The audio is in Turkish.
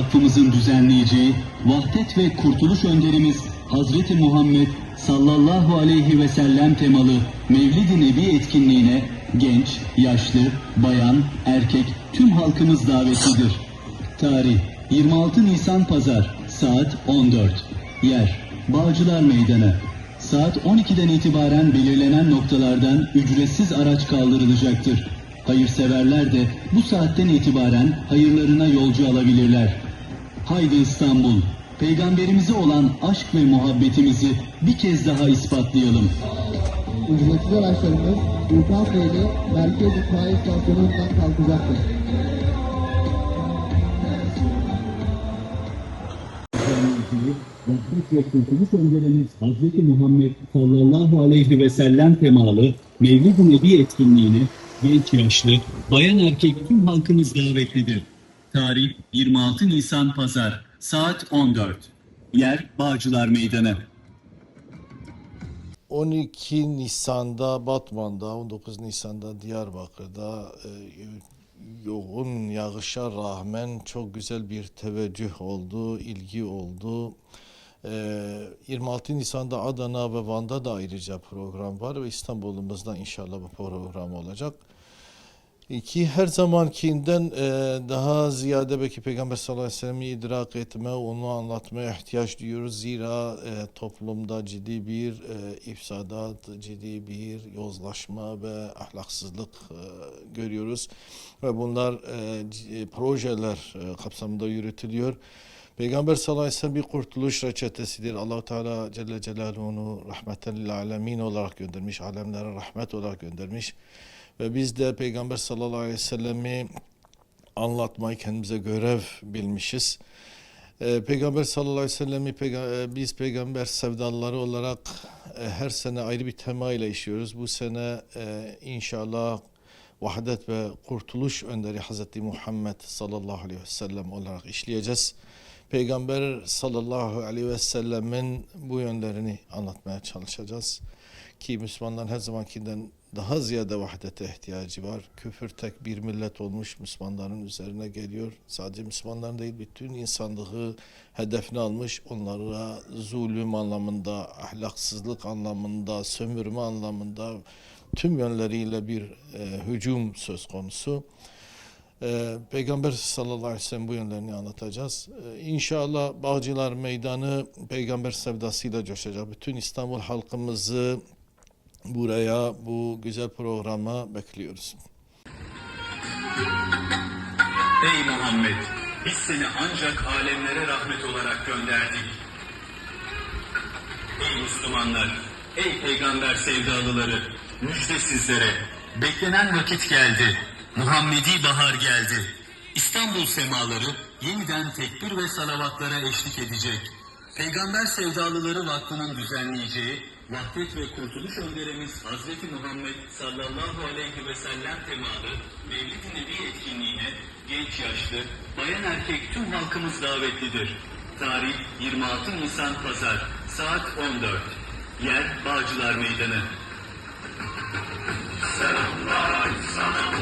vakfımızın düzenleyeceği vahdet ve kurtuluş önderimiz Hazreti Muhammed sallallahu aleyhi ve sellem temalı Mevlid-i Nebi etkinliğine genç, yaşlı, bayan, erkek tüm halkımız davetlidir. Tarih 26 Nisan Pazar saat 14. Yer Bağcılar Meydanı. Saat 12'den itibaren belirlenen noktalardan ücretsiz araç kaldırılacaktır. Hayırseverler de bu saatten itibaren hayırlarına yolcu alabilirler. Haydi İstanbul, Peygamberimize olan aşk ve muhabbetimizi bir kez daha ispatlayalım. Ücretsiz araçlarımız Sultanbeyli Merkez İtfaiye İstasyonundan kalkacaktır. Vahdet ve kurtuluş önderimiz Hazreti Muhammed sallallahu aleyhi ve sellem temalı Mevlid-i Nebi etkinliğine genç yaşlı, bayan erkek tüm halkımız davetlidir. Tarih 26 Nisan Pazar saat 14. Yer Bağcılar Meydanı. 12 Nisan'da Batman'da, 19 Nisan'da Diyarbakır'da yoğun yağışa rağmen çok güzel bir teveccüh oldu, ilgi oldu. 26 Nisan'da Adana ve Van'da da ayrıca program var ve İstanbul'umuzda inşallah bu program olacak. Ki her zamankinden daha ziyade belki Peygamber sallallahu aleyhi ve sellem'i idrak etme, onu anlatmaya ihtiyaç duyuyoruz. Zira toplumda ciddi bir ifsadat, ciddi bir yozlaşma ve ahlaksızlık görüyoruz. Ve bunlar projeler kapsamında yürütülüyor. Peygamber sallallahu aleyhi ve sellem bir kurtuluş reçetesidir. Allah-u Teala Celle Celaluhu onu rahmeten lil alemin olarak göndermiş, alemlere rahmet olarak göndermiş. Ve biz de Peygamber sallallahu aleyhi ve sellemi anlatmayı kendimize görev bilmişiz. Peygamber sallallahu aleyhi ve sellemi biz peygamber sevdalıları olarak her sene ayrı bir tema ile işliyoruz. Bu sene inşallah vahdet ve kurtuluş önderi Hazreti Muhammed sallallahu aleyhi ve sellem olarak işleyeceğiz. Peygamber sallallahu aleyhi ve sellemin bu yönlerini anlatmaya çalışacağız. Ki Müslümanların her zamankinden daha ziyade vahdete ihtiyacı var. Küfür tek bir millet olmuş Müslümanların üzerine geliyor. Sadece Müslümanların değil, bütün insanlığı hedefine almış. Onlara zulüm anlamında, ahlaksızlık anlamında, sömürme anlamında tüm yönleriyle bir hücum söz konusu. Peygamber sallallahu aleyhi ve sellem bu yönlerini anlatacağız. İnşallah Bağcılar Meydanı peygamber sevdasıyla coşacak. Bütün İstanbul halkımızı buraya, bu güzel programa bekliyoruz. Ey Muhammed! Biz seni ancak alemlere rahmet olarak gönderdik. Ey Müslümanlar! Ey peygamber sevdalıları! Müjde sizlere! Beklenen vakit geldi. Muhammedi bahar geldi. İstanbul semaları yeniden tekbir ve salavatlara eşlik edecek. Peygamber sevdalıları vakfının düzenleyeceği vahdet ve kurtuluş önderimiz Hazreti Muhammed sallallahu aleyhi ve sellem temalı Mevlid-i Nebi etkinliğine genç yaşlı, bayan erkek tüm halkımız davetlidir. Tarih 26 Nisan Pazar saat 14. Yer Bağcılar Meydanı. Selamlar sana.